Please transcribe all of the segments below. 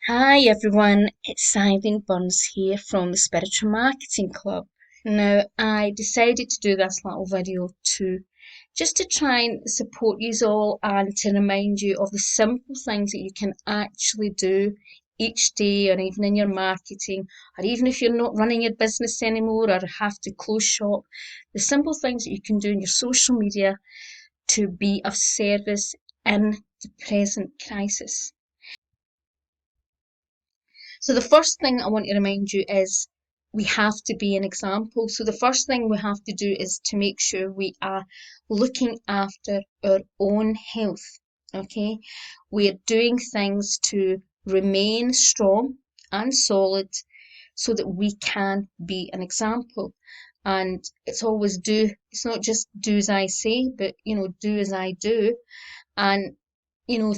Hi everyone, it's Eileen Burns here from the Spiritual Marketing Club. Now, I decided to do this little video just to try and support you all and to remind you of the simple things that you can actually do each day, or even in your marketing, or even if you're not running your business anymore or have to close shop, the simple things that you can do in your social media to be of service in the present crisis. So the first thing I want to remind you is we have to be an example. So the first thing we have to do is to make sure we are looking after our own health. Okay, we're doing things to remain strong and solid so that we can be an example. And it's not just do as I say, but do as I do. And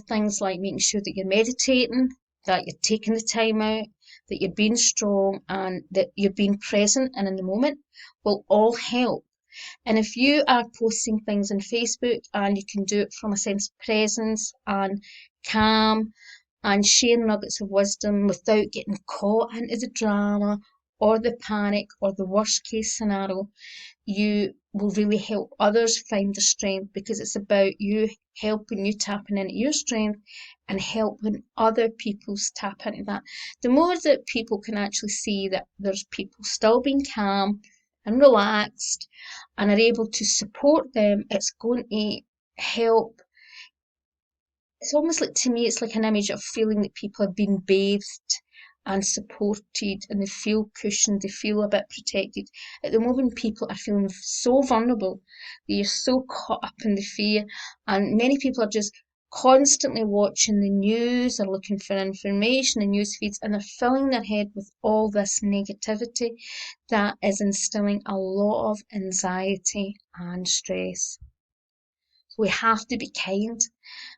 things like making sure that you're meditating, that you're taking the time out, that you're being strong, and that you're being present and in the moment will all help. And if you are posting things on Facebook and you can do it from a sense of presence and calm and share nuggets of wisdom without getting caught into the drama or the panic or the worst case scenario, you will really help others find the strength, because it's about you tapping into your strength and helping other people tap into that. The more that people can actually see that there's people still being calm and relaxed and are able to support them, it's going to help. It's almost like, to me, it's like an image of feeling that people have been bathed and supported and they feel cushioned, they feel a bit protected. At the moment, people are feeling so vulnerable, they're so caught up in the fear, and many people are just constantly watching the news or looking for information in news feeds, and they're filling their head with all this negativity that is instilling a lot of anxiety and stress. We have to be kind,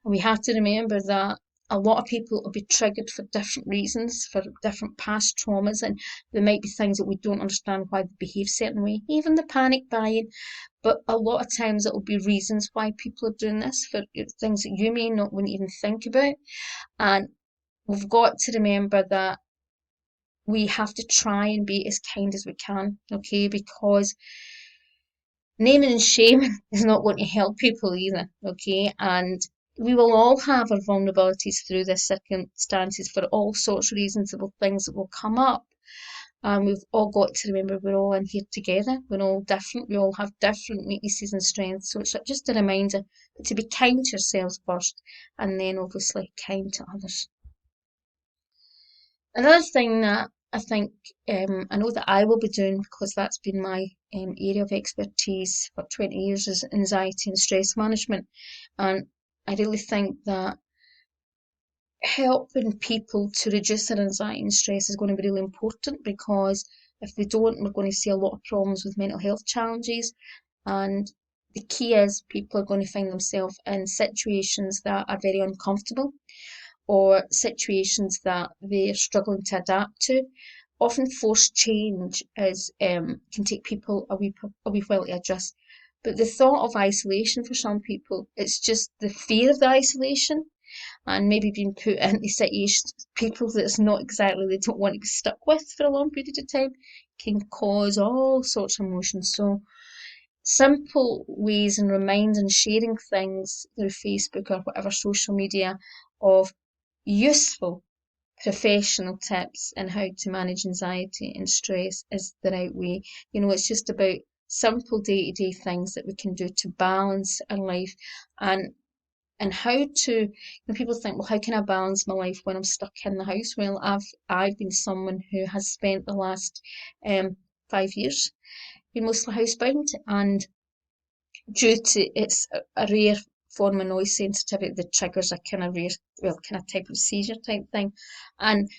and we have to remember that a lot of people will be triggered for different reasons, for different past traumas, and there might be things that we don't understand why they behave a certain way, even the panic buying. But a lot of times it will be reasons why people are doing this, for things that you may not want to even think about. And we've got to remember that we have to try and be as kind as we can, okay? Because naming and shaming is not going to help people either, okay? And we will all have our vulnerabilities through this circumstances for all sorts of reasons. There will things that will come up. And we've all got to remember we're all in here together. We're all different. We all have different weaknesses and strengths. So it's just a reminder to be kind to yourselves first, and then obviously kind to others. Another thing that I think I know that I will be doing, because that's been my area of expertise for 20 years, is anxiety and stress management. And I really think that helping people to reduce their anxiety and stress is going to be really important, because if they don't, we're going to see a lot of problems with mental health challenges. And the key is people are going to find themselves in situations that are very uncomfortable, or situations that they're struggling to adapt to. Often forced change can take people a wee while to adjust. But the thought of isolation for some people, it's just the fear of the isolation and maybe being put into situations, people that it's not exactly they don't want to be stuck with for a long period of time, can cause all sorts of emotions. So simple ways and reminding and sharing things through Facebook or whatever social media of useful professional tips on how to manage anxiety and stress is the right way. It's just about simple day-to-day things that we can do to balance our life, and how to, people think, well, how can I balance my life when I'm stuck in the house? Well, I've been someone who has spent the last 5 years been mostly housebound, and due to it's a rare form of noise sensitivity that triggers a kind of rare, well, kind of type of seizure type thing. And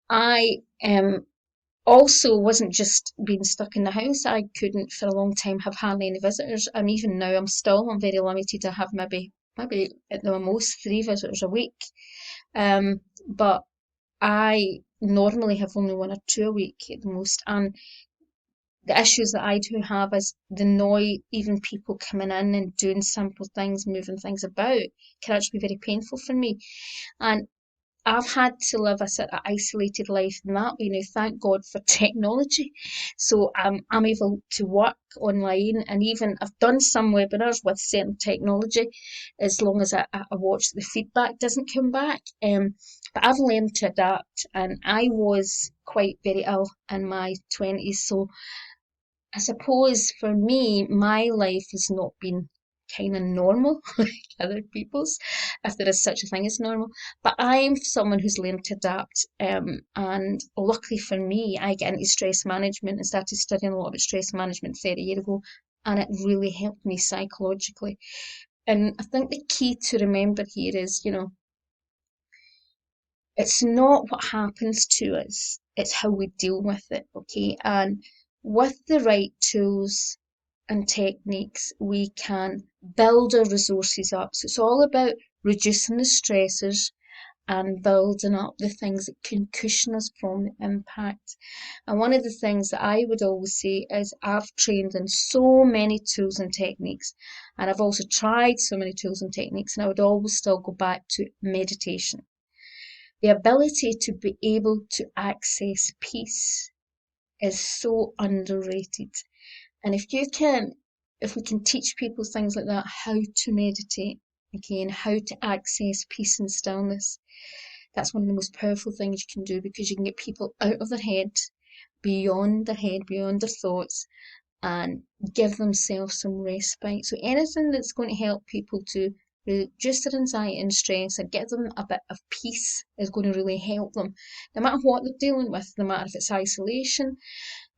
I also wasn't just being stuck in the house. I couldn't for a long time have hardly any visitors. And even now I'm very limited. I have maybe at the most 3 visitors a week. But I normally have only 1 or 2 a week at the most. And the issues that I do have is the noise, even people coming in and doing simple things, moving things about, can actually be very painful for me. And I've had to live a sort of isolated life in that way now, thank God for technology. So I'm able to work online, and even I've done some webinars with certain technology as long as I watch the feedback doesn't come back. But I've learned to adapt, and I was quite very ill in my 20s. So I suppose for me, my life has not been kind of normal like other people's, if there is such a thing as normal. But I'm someone who's learned to adapt. And luckily for me, I get into stress management and started studying a lot about stress management 30 years ago. And it really helped me psychologically. And I think the key to remember here is, it's not what happens to us, it's how we deal with it, okay? And with the right tools and techniques, we can build our resources up. So it's all about reducing the stressors and building up the things that can cushion us from the impact. And one of the things that I would always say is I've trained in so many tools and techniques, and I've also tried so many tools and techniques, and I would always still go back to meditation. The ability to be able to access peace is so underrated. And if we can teach people things like that, how to meditate, okay, and how to access peace and stillness, that's one of the most powerful things you can do, because you can get people out of their head, beyond their thoughts, and give themselves some respite. So anything that's going to help people to reduce their anxiety and stress and give them a bit of peace is going to really help them, no matter what they're dealing with, no matter if it's isolation,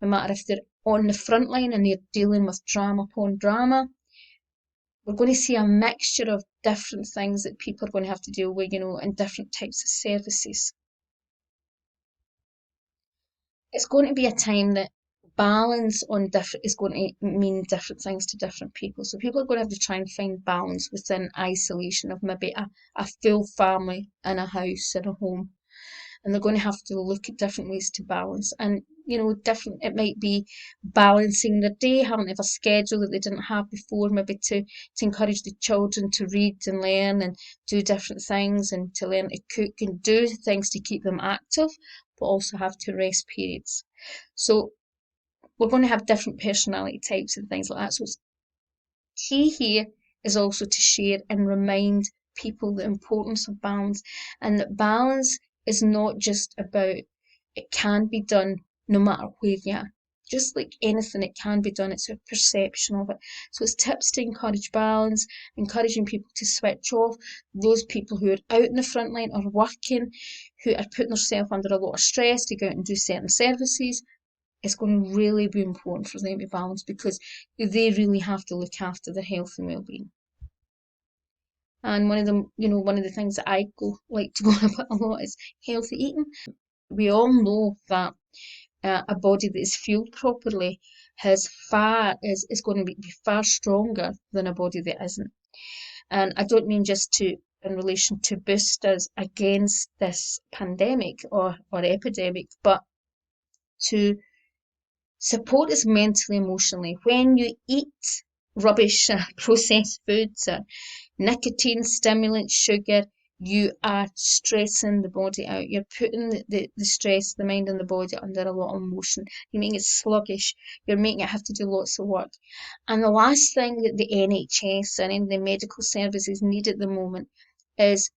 no matter if they're on the front line and they're dealing with drama upon drama. We're going to see a mixture of different things that people are going to have to deal with, and different types of services. It's going to be a time that balance on different is going to mean different things to different people. So people are going to have to try and find balance within isolation of maybe a full family in a house, in a home. And they're going to have to look at different ways to balance. And, it might be balancing their day, having to have a schedule that they didn't have before, maybe to encourage the children to read and learn and do different things, and to learn to cook and do things to keep them active, but also have to rest periods. So we're going to have different personality types and things like that. So it's key here is also to share and remind people the importance of balance, and that balance is not just about it can be done no matter where you are. Just like anything, it can be done. It's a perception of it. So it's tips to encourage balance, encouraging people to switch off. Those people who are out in the front line or working, who are putting themselves under a lot of stress to go out and do certain services, it's going to really be important for them to balance, because they really have to look after their health and well-being. And one of the things that I like to go on about a lot is healthy eating. We all know that a body that is fueled properly is going to be far stronger than a body that isn't. And I don't mean just in relation to boost us against this pandemic or epidemic, but to support us mentally, emotionally. When you eat rubbish, processed foods, nicotine, stimulants, sugar, you are stressing the body out. You're putting the stress, the mind and the body under a lot of emotion. You're making it sluggish. You're making it have to do lots of work. And the last thing that the NHS and the medical services need at the moment is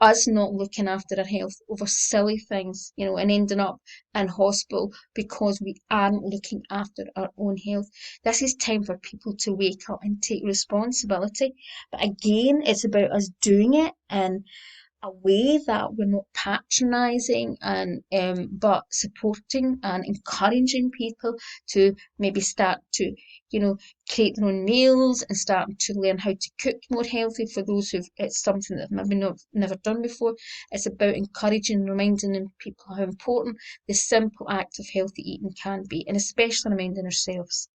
us not looking after our health over silly things, and ending up in hospital because we aren't looking after our own health. This is time for people to wake up and take responsibility. But again, it's about us doing it in a way that we're not patronising, and but supporting and encouraging people to maybe start to create their own meals and start to learn how to cook more healthy for those who it's something that they've maybe never done before. It's about encouraging and reminding people how important the simple act of healthy eating can be, and especially reminding ourselves.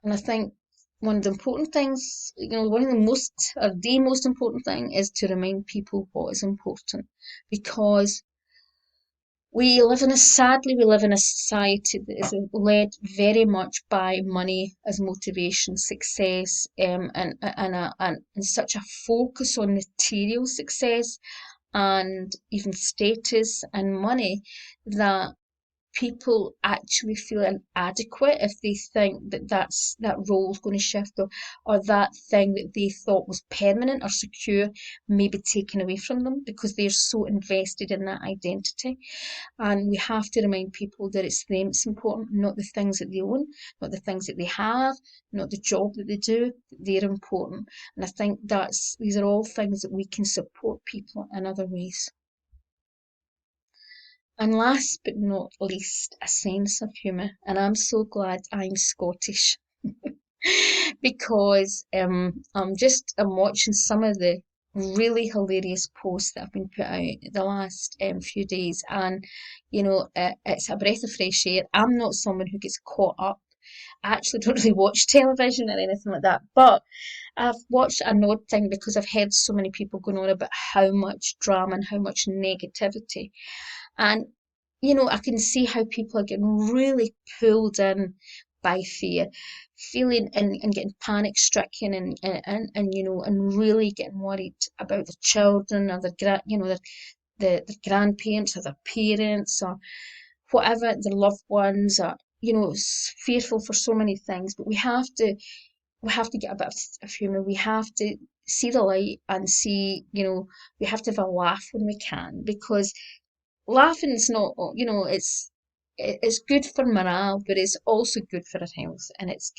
And I think one of the important things, one of the most, or the most important thing is to remind people what is important, because Sadly, we live in a society that is led very much by money as motivation, success, and such a focus on material success and even status and money that people actually feel inadequate if they think that that role is going to shift, or that thing that they thought was permanent or secure may be taken away from them because they're so invested in that identity. And we have to remind people that it's them that's important, not the things that they own, not the things that they have, not the job that they do. They're important. And I think these are all things that we can support people in other ways. And last but not least, a sense of humour. And I'm so glad I'm Scottish because I'm watching some of the really hilarious posts that have been put out the last few days, and it's a breath of fresh air. I'm not someone who gets caught up. I actually don't really watch television or anything like that, but I've watched an odd thing because I've heard so many people going on about how much drama and how much negativity. And, I can see how people are getting really pulled in by fear, feeling and getting panic stricken, and really getting worried about their children, or their grandparents, or their parents, or whatever, their loved ones, or fearful for so many things. But we have to get a bit of humour. We have to see the light and see, we have to have a laugh when we can, because laughing is not, it's good for morale, but it's also good for our health, and it's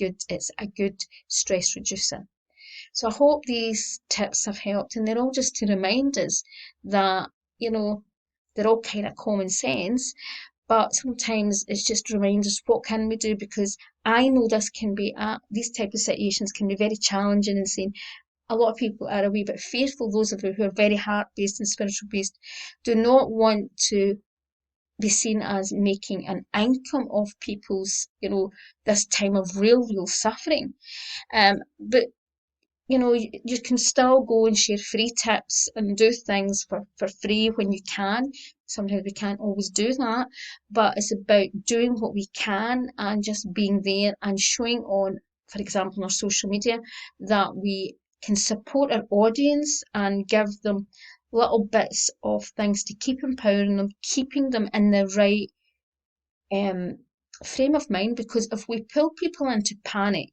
a good stress reducer. So I hope these tips have helped, and they're all just to remind us that, you know, they're all kind of common sense, but sometimes it's just to remind us what can we do, because I know these type of situations can be very challenging, and saying a lot of people are a wee bit fearful. Those of you who are very heart-based and spiritual-based do not want to be seen as making an income off people's, this time of real suffering. But you can still go and share free tips and do things for free when you can. Sometimes we can't always do that, but it's about doing what we can and just being there and showing on, for example, on our social media, that we can support our audience and give them little bits of things to keep empowering them, keeping them in the right um, frame of mind. Because if we pull people into panic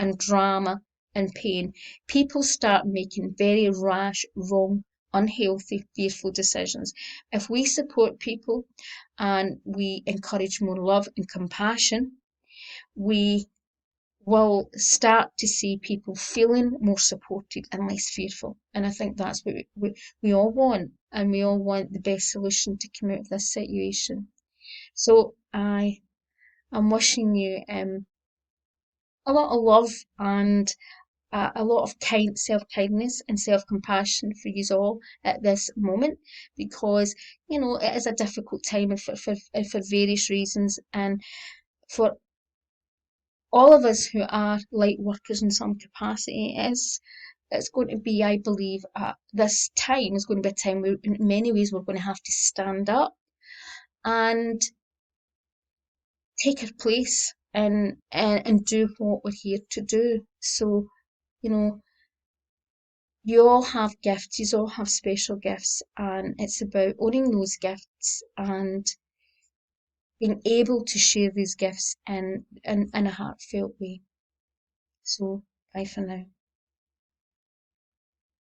and drama and pain, people start making very rash, wrong, unhealthy, fearful decisions. If we support people and we encourage more love and compassion, we will start to see people feeling more supported and less fearful. And I think that's what we all want, and we all want the best solution to come out of this situation. So I'm wishing you a lot of love and a lot of self-kindness and self-compassion for you all at this moment, because it is a difficult time for various reasons, and for all of us who are light workers in some capacity, it's going to be, I believe, this time is going to be a time where in many ways we're going to have to stand up and take our place and do what we're here to do. So, you know, you all have gifts, you all have special gifts, and it's about owning those gifts and being able to share these gifts in a heartfelt way. So, bye for now.